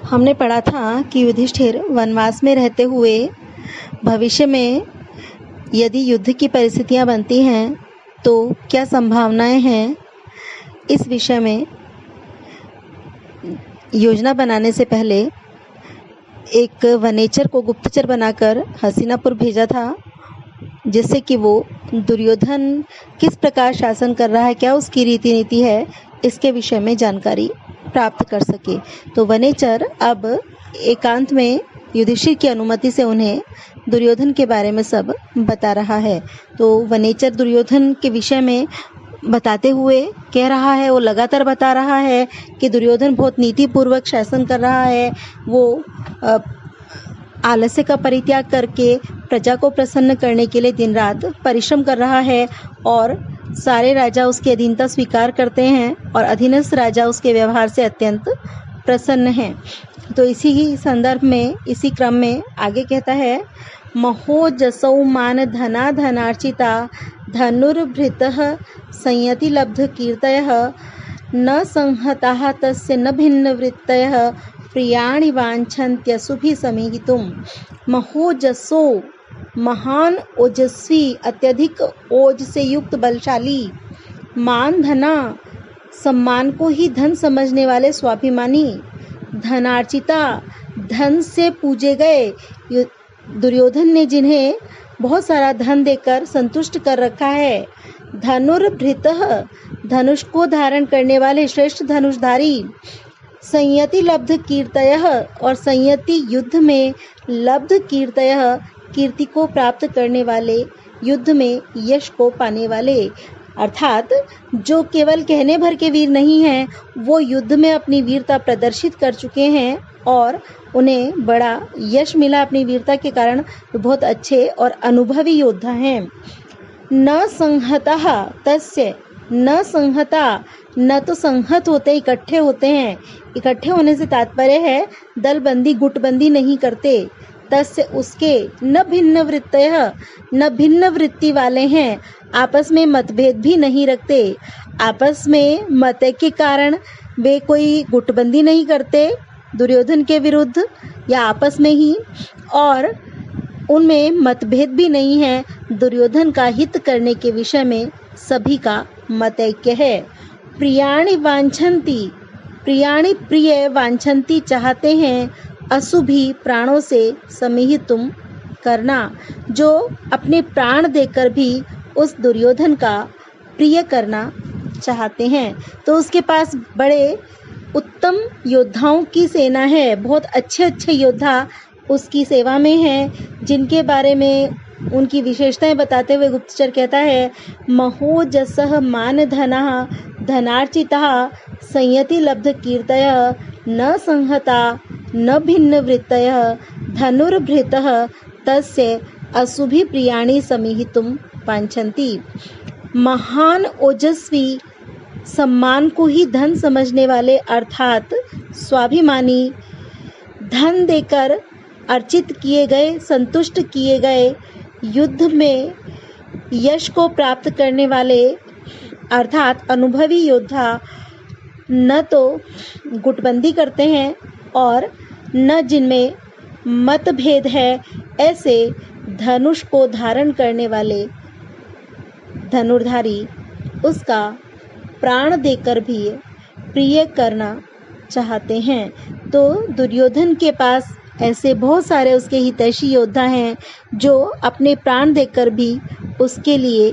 हमने पढ़ा था कि युधिष्ठिर वनवास में रहते हुए भविष्य में यदि युद्ध की परिस्थितियां बनती हैं तो क्या संभावनाएं हैं, इस विषय में योजना बनाने से पहले एक वनेचर को गुप्तचर बनाकर हस्तिनापुर भेजा था, जिससे कि वो दुर्योधन किस प्रकार शासन कर रहा है, क्या उसकी रीति नीति है, इसके विषय में जानकारी प्राप्त कर सके। तो वनेचर अब एकांत में युधिष्ठिर की अनुमति से उन्हें दुर्योधन के बारे में सब बता रहा है। तो वनेचर दुर्योधन के विषय में बताते हुए कह रहा है, वो लगातार बता रहा है कि दुर्योधन बहुत नीतिपूर्वक शासन कर रहा है। वो आलस्य का परित्याग करके प्रजा को प्रसन्न करने के लिए दिन रात परिश्रम कर रहा है और सारे राजा उसकी अधीनता स्वीकार करते हैं और अधीनस्थ राजा उसके व्यवहार से अत्यंत प्रसन्न हैं। तो इसी ही संदर्भ में, इसी क्रम में आगे कहता है, महो जसौ मान धना धनार्चिता धनुर्भृतः संयति लब्ध कीर्तयः न संहताः तस्य न भिन्न वृत्तयः प्रियाणि वांछन्त्यसुभिः समीहितुम्। महोजसो, महान, ओजस्वी, अत्यधिक ओज से युक्त, बलशाली, मान, धना, सम्मान को ही धन समझने वाले स्वाभिमानी, धनार्चिता, धन से पूजे गए। दुर्योधन ने जिन्हें बहुत सारा धन देकर संतुष्ट कर रखा है। धनुर्भृतः, धनुष को धारण करने वाले श्रेष्ठ धनुषधारी। संयति लब्ध कीर्तयः, और संयति युद्ध में, लब्ध कीर्तयः, कीर्ति को प्राप्त करने वाले, युद्ध में यश को पाने वाले। अर्थात जो केवल कहने भर के वीर नहीं हैं, वो युद्ध में अपनी वीरता प्रदर्शित कर चुके हैं और उन्हें बड़ा यश मिला अपनी वीरता के कारण। बहुत अच्छे और अनुभवी योद्धा हैं। न संहतः तस्य, न संहता, न तो संहत होते, इकट्ठे होते हैं। इकट्ठे होने से तात्पर्य है दलबंदी, गुटबंदी नहीं करते। तस्य, उसके, न भिन्न वृत्तयः, न भिन्न वृत्ति वाले हैं, आपस में मतभेद भी नहीं रखते। आपस में मत के कारण वे कोई गुटबंदी नहीं करते दुर्योधन के विरुद्ध या आपस में ही, और उनमें मतभेद भी नहीं है। दुर्योधन का हित करने के विषय में सभी का मत ऐक्य है। प्रियाणि वांछन्ति, प्रियाणि प्रिय, वांछन्ति चाहते हैं, अशुभि प्राणों से, समीहितुम करना, जो अपने प्राण देकर भी उस दुर्योधन का प्रिय करना चाहते हैं। तो उसके पास बड़े उत्तम योद्धाओं की सेना है, बहुत अच्छे अच्छे योद्धा उसकी सेवा में हैं, जिनके बारे में उनकी विशेषताएं बताते हुए गुप्तचर कहता है, महोजसः मान धनः धनार्चितः संयति लब्ध कीर्तयः न संहता न भिन्न वृत्तयः धनुर्भृतः तस्य अशुभि प्रियाणि समीहितुम वांछन्ति। महान, ओजस्वी, सम्मान को ही धन समझने वाले, अर्थात स्वाभिमानी, धन देकर अर्चित किए गए, संतुष्ट किए गए, युद्ध में यश को प्राप्त करने वाले, अर्थात अनुभवी योद्धा, न तो गुटबंदी करते हैं और न जिनमें मतभेद है, ऐसे धनुष को धारण करने वाले धनुर्धारी उसका प्राण देकर भी प्रिय करना चाहते हैं। तो दुर्योधन के पास ऐसे बहुत सारे उसके हितैषी योद्धा हैं जो अपने प्राण देकर भी उसके लिए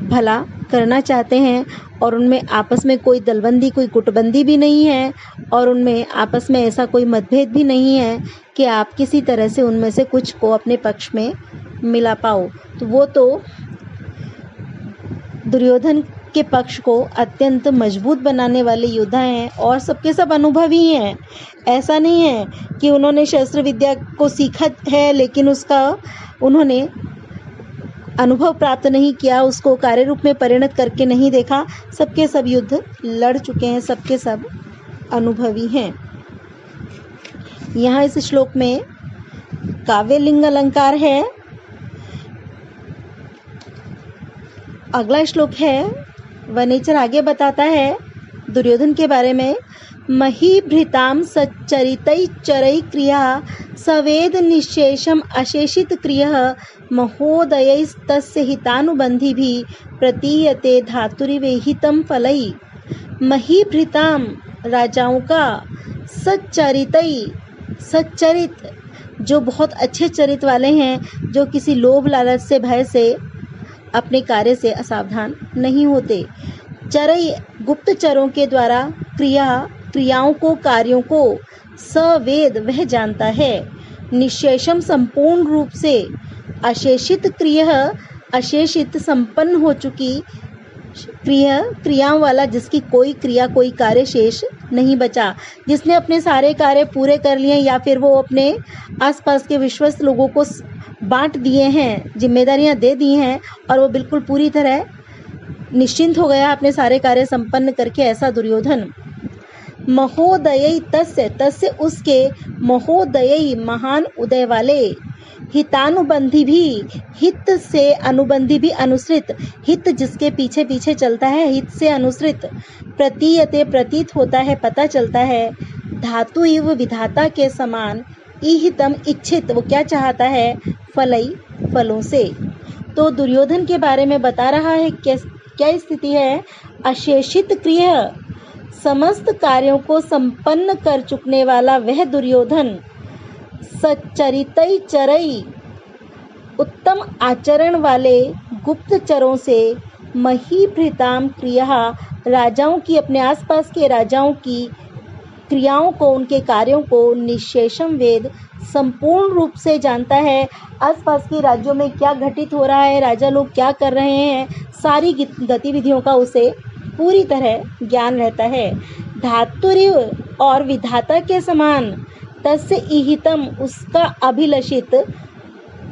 भला करना चाहते हैं, और उनमें आपस में कोई दलबंदी, कोई गुटबंदी भी नहीं है, और उनमें आपस में ऐसा कोई मतभेद भी नहीं है कि आप किसी तरह से उनमें से कुछ को अपने पक्ष में मिला पाओ। तो वो तो दुर्योधन के पक्ष को अत्यंत मजबूत बनाने वाले योद्धा हैं और सबके सब अनुभवी हैं। ऐसा नहीं है कि उन्होंने शस्त्र विद्या को सीखा है लेकिन उसका उन्होंने अनुभव प्राप्त नहीं किया, उसको कार्य रूप में परिणत करके नहीं देखा। सबके सब युद्ध लड़ चुके हैं, सबके सब अनुभवी हैं। यहाँ इस श्लोक में काव्यलिंग अलंकार है। अगला श्लोक है, वनेचर आगे बताता है दुर्योधन के बारे में, महीभृतां सच्चरितैश्चरैः क्रियः सवेद निःशेषम् अशेषित क्रियः महोदयैस्तस्य हितानुबन्धिभिः प्रतीयते धातुरिवेहितं फलैः। महीभृतां राजाओं का सच्चरित जो बहुत अच्छे चरित्र वाले हैं, जो किसी लोभ लालच से भय से अपने कार्य से असावधान नहीं होते। चरई गुप्तचरों के द्वारा क्रियाओं को कार्यों को सवेद वह जानता है। निशेषम संपूर्ण रूप से अशेषित अशेषित संपन्न हो चुकी क्रियाओं वाला, जिसकी कोई क्रिया कोई कार्य शेष नहीं बचा, जिसने अपने सारे कार्य पूरे कर लिए या फिर वो अपने आसपास के विश्वस्त लोगों को बांट दिए हैं, जिम्मेदारियां दे दी हैं और वो बिल्कुल पूरी तरह निश्चिंत हो गया अपने सारे कार्य संपन्न करके, ऐसा दुर्योधन। महोदय तस्य उसके, महोदय महान उदय वाले, हितानुबंधी भी, हित से अनुबंधी भी, अनुसृत हित जिसके पीछे पीछे चलता है, हित से अनुसृत, प्रतीयते प्रतीत होता है, पता चलता है, धातु इव विधाता के समान, इहितम इच्छित वो क्या चाहता है, फलई फलों से। तो दुर्योधन के बारे में बता रहा है क्या स्थिति है। अशेषित क्रिय समस्त कार्यों को संपन्न कर चुकने वाला वह दुर्योधन, सच्चरितई चरई उत्तम आचरण वाले गुप्तचरों से, महीभृताम क्रिया राजाओं की, अपने आसपास के राजाओं की क्रियाओं को, उनके कार्यों को, निशेषम वेद संपूर्ण रूप से जानता है। आसपास के राज्यों में क्या घटित हो रहा है, राजा लोग क्या कर रहे हैं, सारी गतिविधियों का उसे पूरी तरह ज्ञान रहता है। धातुरिव और विधाता के समान, तस्य इहितम उसका अभिलषित,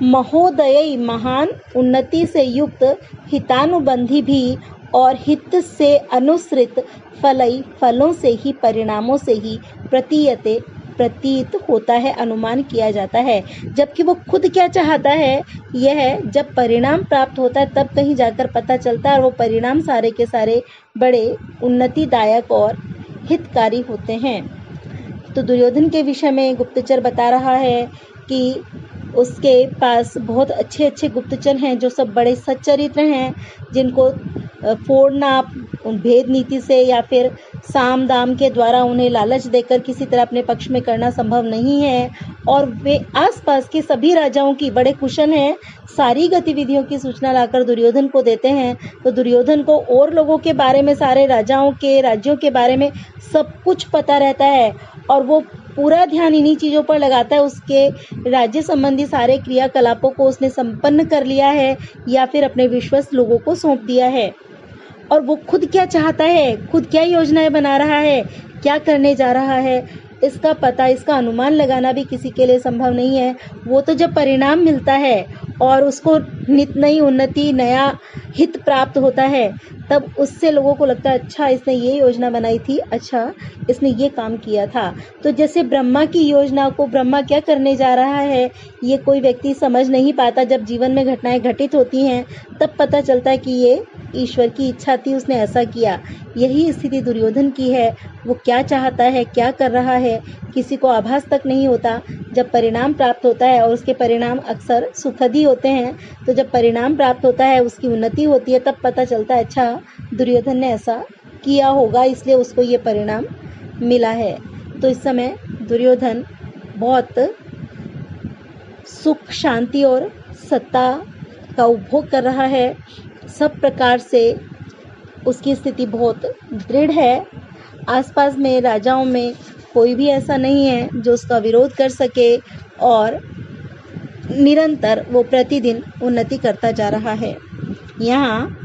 महोदय महान उन्नति से युक्त, हितानुबंधी भी और हित से अनुसृत, फलई फलों से ही, परिणामों से ही, प्रतीयते प्रतीत होता है, अनुमान किया जाता है। जबकि वो खुद क्या चाहता है, यह जब परिणाम प्राप्त होता है तब कहीं जाकर पता चलता है, और वो परिणाम सारे के सारे बड़े उन्नतिदायक और हितकारी होते हैं। तो दुर्योधन के विषय में गुप्तचर बता रहा है कि उसके पास बहुत अच्छे अच्छे गुप्तचर हैं, जो सब बड़े सच्चरित्र हैं, जिनको फोड़ना भेद नीति से या फिर साम दाम के द्वारा उन्हें लालच देकर किसी तरह अपने पक्ष में करना संभव नहीं है। और वे आसपास के सभी राजाओं की बड़े कुशल हैं, सारी गतिविधियों की सूचना लाकर दुर्योधन को देते हैं। तो दुर्योधन को और लोगों के बारे में, सारे राजाओं के राज्यों के बारे में सब कुछ पता रहता है, और वो पूरा ध्यान इन्हीं चीज़ों पर लगाता है। उसके राज्य संबंधी सारे क्रियाकलापों को उसने संपन्न कर लिया है या फिर अपने विश्वस्त लोगों को सौंप दिया है। और वो खुद क्या चाहता है, खुद क्या योजनाएं बना रहा है, क्या करने जा रहा है, इसका पता, इसका अनुमान लगाना भी किसी के लिए संभव नहीं है। वो तो जब परिणाम मिलता है और उसको नित नई उन्नति, नया हित प्राप्त होता है, तब उससे लोगों को लगता है अच्छा इसने ये योजना बनाई थी, अच्छा इसने ये काम किया था। तो जैसे ब्रह्मा की योजना को ब्रह्मा क्या करने जा रहा है, ये कोई व्यक्ति समझ नहीं पाता। जब जीवन में घटनाएं घटित होती हैं तब पता चलता है कि ये ईश्वर की इच्छा थी, उसने ऐसा किया। यही स्थिति दुर्योधन की है। वो क्या चाहता है, क्या कर रहा है, किसी को आभास तक नहीं होता। जब परिणाम प्राप्त होता है, और उसके परिणाम अक्सर सुखद ही होते हैं, तो जब परिणाम प्राप्त होता है, उसकी उन्नति होती है, तब पता चलता है अच्छा दुर्योधन ने ऐसा किया होगा, इसलिए उसको ये परिणाम मिला है। तो इस समय दुर्योधन बहुत सुख, शांति और सत्ता का उपभोग कर रहा है। सब प्रकार से उसकी स्थिति बहुत दृढ़ है। आसपास में राजाओं में कोई भी ऐसा नहीं है जो उसका विरोध कर सके, और निरंतर वो प्रतिदिन उन्नति करता जा रहा है। यहाँ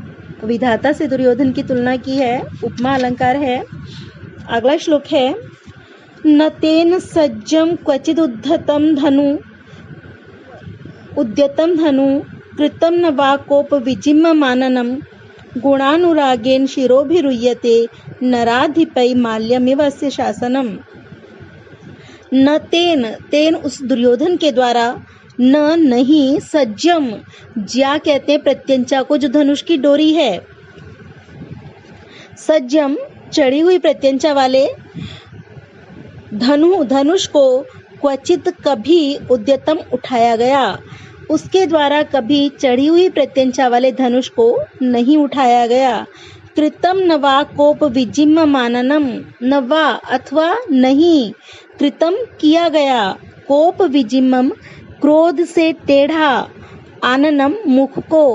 विधाता से दुर्योधन की तुलना की है, उपमा अलंकार है। अगला श्लोक है, न तेन सज्जम क्वचिद उद्यतम धनु कृतम न वा कोप विजिम्म माननम गुणानुरागेन शिरोभिरुह्यते नराधिपै माल्यमिवस्य शासनम। न तेन उस दुर्योधन के द्वारा, न नहीं, सज्जम ज्या कहते हैं प्रत्यंचा को, जो धनुष की डोरी है। सज्जम चढ़ी हुई प्रत्यंचा वाले, धनुष को क्वचित कभी उद्यतम उठाया गया, उसके द्वारा कभी चढ़ी हुई प्रत्यंचा वाले धनुष को नहीं उठाया गया। कृतम नवा कोप विजिम माननम, नवा अथवा नहीं, कृतम किया गया, कोप विजिमम क्रोध से टेढ़ा, आननम मुख को,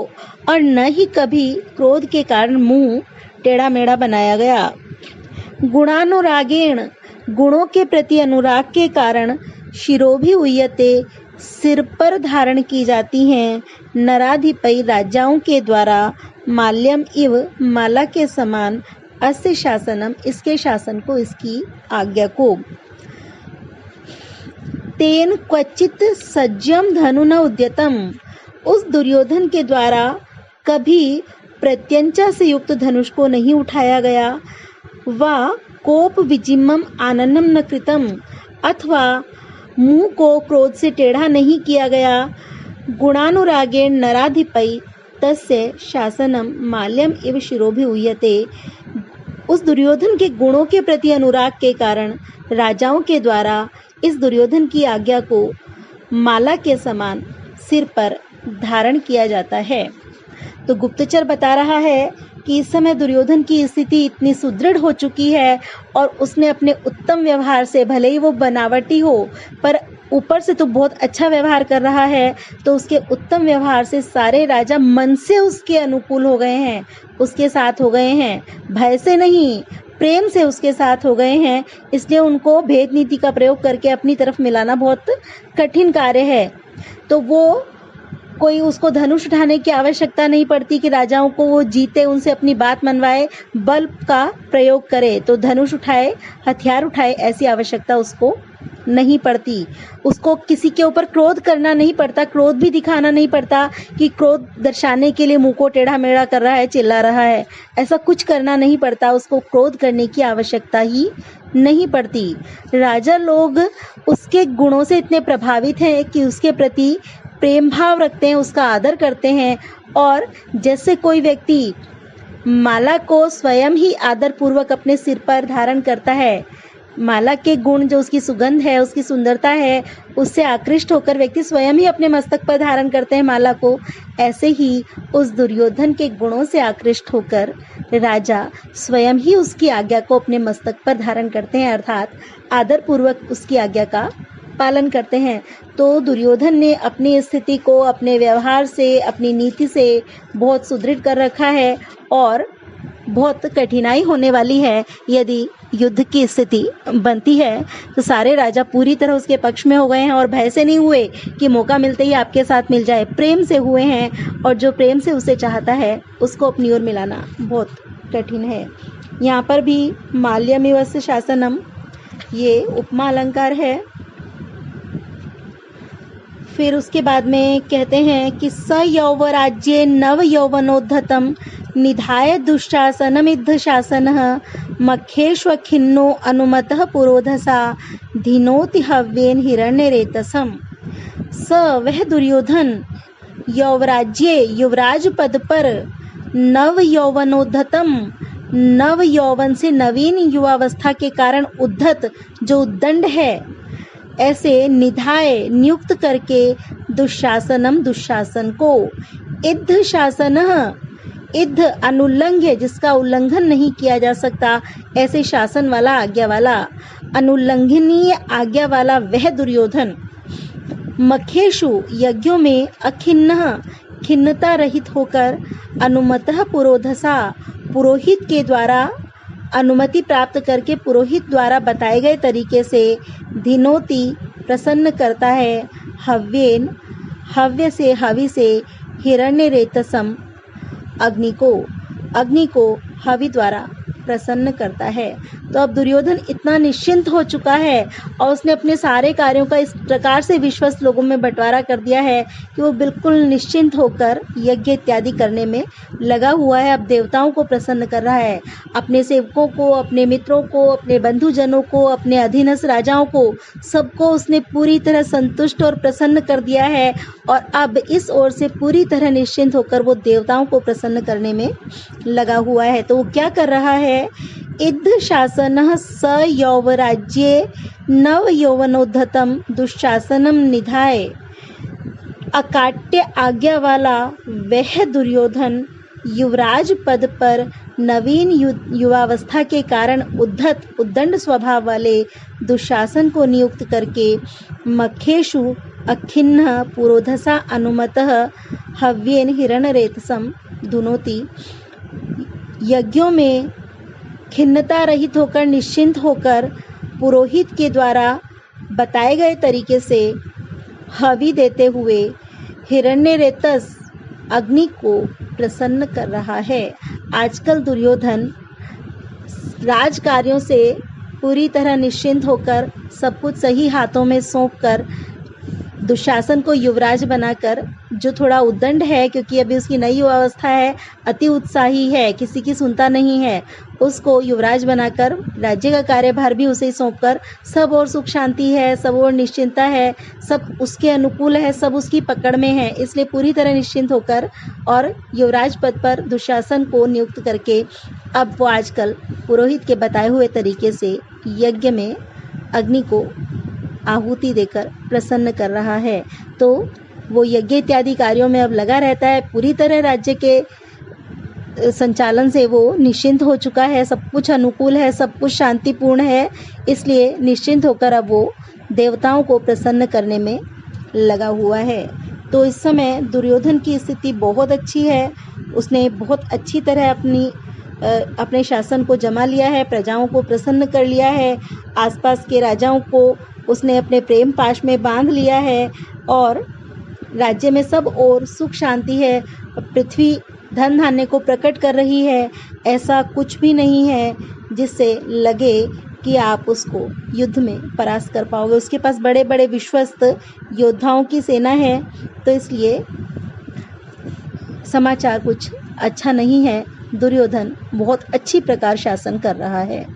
और न ही कभी क्रोध के कारण मुंह टेढ़ा मेढ़ा बनाया गया। गुणानुरागेण, गुणों के प्रति अनुराग के कारण शिरोभि उयते, सिर पर धारण की जाती हैं। नराधिपति राजाओं के द्वारा माल्यम इव, माला के समान, अस्य शासनम, इसके शासन को, इसकी आज्ञा को। तेन क्वचित सज्जम धनु न उद्यतम, उस दुर्योधन के द्वारा कभी प्रत्यंचा से युक्त धनुष को नहीं उठाया गया। वा कोप विजिमम आननम न कृतम, अथवा मुंह को क्रोध से टेढ़ा नहीं किया गया। गुणानुरागेण नराधिपति तस्य शासनम माल्यम इव शिरोभि उयते, उस दुर्योधन के गुणों के प्रति अनुराग के कारण राजाओं के द्वारा इस दुर्योधन की आज्ञा को माला के समान सिर पर धारण किया जाता है। तो गुप्तचर बता रहा है कि इस समय दुर्योधन की स्थिति इतनी सुदृढ़ हो चुकी है और उसने अपने उत्तम व्यवहार से, भले ही वो बनावटी हो पर ऊपर से तो बहुत अच्छा व्यवहार कर रहा है, तो उसके उत्तम व्यवहार से सारे राजा मन से उसके अनुकूल हो गए हैं, उसके साथ हो गए हैं, भय से नहीं प्रेम से उसके साथ हो गए हैं। इसलिए उनको भेद नीति का प्रयोग करके अपनी तरफ मिलाना बहुत कठिन कार्य है। तो वो कोई उसको धनुष उठाने की आवश्यकता नहीं पड़ती कि राजाओं को वो जीते, उनसे अपनी बात मनवाए, बल का प्रयोग करे तो धनुष उठाए, हथियार उठाए, ऐसी आवश्यकता उसको नहीं पड़ती। उसको किसी के ऊपर क्रोध करना नहीं पड़ता, क्रोध भी दिखाना नहीं पड़ता कि क्रोध दर्शाने के लिए मुंह को टेढ़ा मेढ़ा कर रहा है, चिल्ला रहा है, ऐसा कुछ करना नहीं पड़ता। उसको क्रोध करने की आवश्यकता ही नहीं पड़ती। राजा लोग उसके गुणों से इतने प्रभावित हैं कि उसके प्रति प्रेम भाव रखते हैं, उसका आदर करते हैं। और जैसे कोई व्यक्ति माला को स्वयं ही आदर पूर्वक अपने सिर पर धारण करता है, माला के गुण जो उसकी सुगंध है, उसकी सुंदरता है, उससे आकृष्ट होकर व्यक्ति स्वयं ही अपने मस्तक पर धारण करते हैं माला को, ऐसे ही उस दुर्योधन के गुणों से आकृष्ट होकर राजा स्वयं ही उसकी आज्ञा को अपने मस्तक पर धारण करते हैं, अर्थात आदर पूर्वक उसकी आज्ञा का पालन करते हैं। तो दुर्योधन ने अपनी स्थिति को अपने व्यवहार से, अपनी नीति से बहुत सुदृढ़ कर रखा है और बहुत कठिनाई होने वाली है यदि युद्ध की स्थिति बनती है। तो सारे राजा पूरी तरह उसके पक्ष में हो गए हैं और भय से नहीं हुए कि मौका मिलते ही आपके साथ मिल जाए, प्रेम से हुए हैं। और जो प्रेम से उसे चाहता है उसको अपनी ओर मिलाना बहुत कठिन है। यहाँ पर भी माल्यमिवस्य शासनम, ये उपमा अलंकार है। फिर उसके बाद में कहते हैं कि स यौवराज्ये नव यौवनोद्धतम निधाय दुःशासनमिद्ध शासनः मखेष्व खिन्नो अनुमतः पुरोधसा धिनोति हव्येन हिरण्यरेतसम। स वह दुर्योधन यौवराज्ये, युवराज पद पर, नव यौवनोद्धतम, नव यौवन से नवीन युवावस्था के कारण उद्धत जो उद्दंड है, ऐसे निधाय नियुक्त करके दुशासनम, दुशासन को, इद्ध शासनः, इद्ध अनुल्लंघ्य जिसका उल्लंघन नहीं किया जा सकता, ऐसे शासन वाला, आज्ञा वाला, अनुल्लंघनीय आज्ञा वाला वह दुर्योधन, मखेषु यज्ञों में, अखिन्नः खिन्नता रहित होकर, अनुमतः पुरोधसा पुरोहित के द्वारा अनुमति प्राप्त करके पुरोहित द्वारा बताए गए तरीके से, धिनोति प्रसन्न करता है, हव्येन हव्य से, हवि से, हिरण्यरेतसम अग्नि को हवि द्वारा प्रसन्न करता है। तो अब दुर्योधन इतना निश्चिंत हो चुका है और उसने अपने सारे कार्यों का इस प्रकार से विश्वस्त लोगों में बंटवारा कर दिया है कि वो बिल्कुल निश्चिंत होकर यज्ञ इत्यादि करने में लगा हुआ है। अब देवताओं को प्रसन्न कर रहा है, अपने सेवकों को, अपने मित्रों को, अपने बंधुजनों को, अपने अधीनस्थ राजाओं को, सबको उसने पूरी तरह संतुष्ट और प्रसन्न कर दिया है। और अब इस ओर से पूरी तरह निश्चिंत होकर वो देवताओं को प्रसन्न करने में लगा हुआ है। तो वो क्या कर रहा है है, इद्ध शासनः स यौवराज्ये नव यौवनोद्धतं दुःशासनं निधाय। अकाट्य आज्ञा वाला वह दुर्योधन युवराज पद पर नवीन युवावस्था के कारण उद्दंड स्वभाव वाले दुशासन को नियुक्त करके मखेषु अखिन्न पुरोधसा अनुमतः हव्येन हिरण्यरेतसं धुनोति। यज्ञों में खिन्नता रहित होकर, निश्चिंत होकर पुरोहित के द्वारा बताए गए तरीके से हवि देते हुए हिरण्यरेतस अग्नि को प्रसन्न कर रहा है। आजकल दुर्योधन राजकार्यों से पूरी तरह निश्चिंत होकर, सब कुछ सही हाथों में सौंपकर दुशासन को युवराज बनाकर, जो थोड़ा उद्दंड है क्योंकि अभी उसकी नई युवावस्था है, अति उत्साही है, किसी की सुनता नहीं है, उसको युवराज बनाकर राज्य का कार्यभार भी उसे ही सौंपकर, सब और सुख शांति है, सब और निश्चिंतता है, सब उसके अनुकूल है, सब उसकी पकड़ में है, इसलिए पूरी तरह निश्चिंत होकर और युवराज पद पर दुशासन को नियुक्त करके अब वो आजकल पुरोहित के बताए हुए तरीके से यज्ञ में अग्नि को आहुति देकर प्रसन्न कर रहा है। तो वो यज्ञ इत्यादि कार्यों में अब लगा रहता है, पूरी तरह राज्य के संचालन से वो निश्चिंत हो चुका है, सब कुछ अनुकूल है, सब कुछ शांतिपूर्ण है, इसलिए निश्चिंत होकर अब वो देवताओं को प्रसन्न करने में लगा हुआ है। तो इस समय दुर्योधन की स्थिति बहुत अच्छी है, उसने बहुत अच्छी तरह अपने शासन को जमा लिया है, प्रजाओं को प्रसन्न कर लिया है, आसपास के राजाओं को उसने अपने प्रेम पाश में बांध लिया है और राज्य में सब और सुख शांति है। पृथ्वी धन धान्य को प्रकट कर रही है, ऐसा कुछ भी नहीं है जिससे लगे कि आप उसको युद्ध में परास्त कर पाओगे। उसके पास बड़े बड़े विश्वस्त योद्धाओं की सेना है, तो इसलिए समाचार कुछ अच्छा नहीं है। दुर्योधन बहुत अच्छी प्रकार शासन कर रहा है।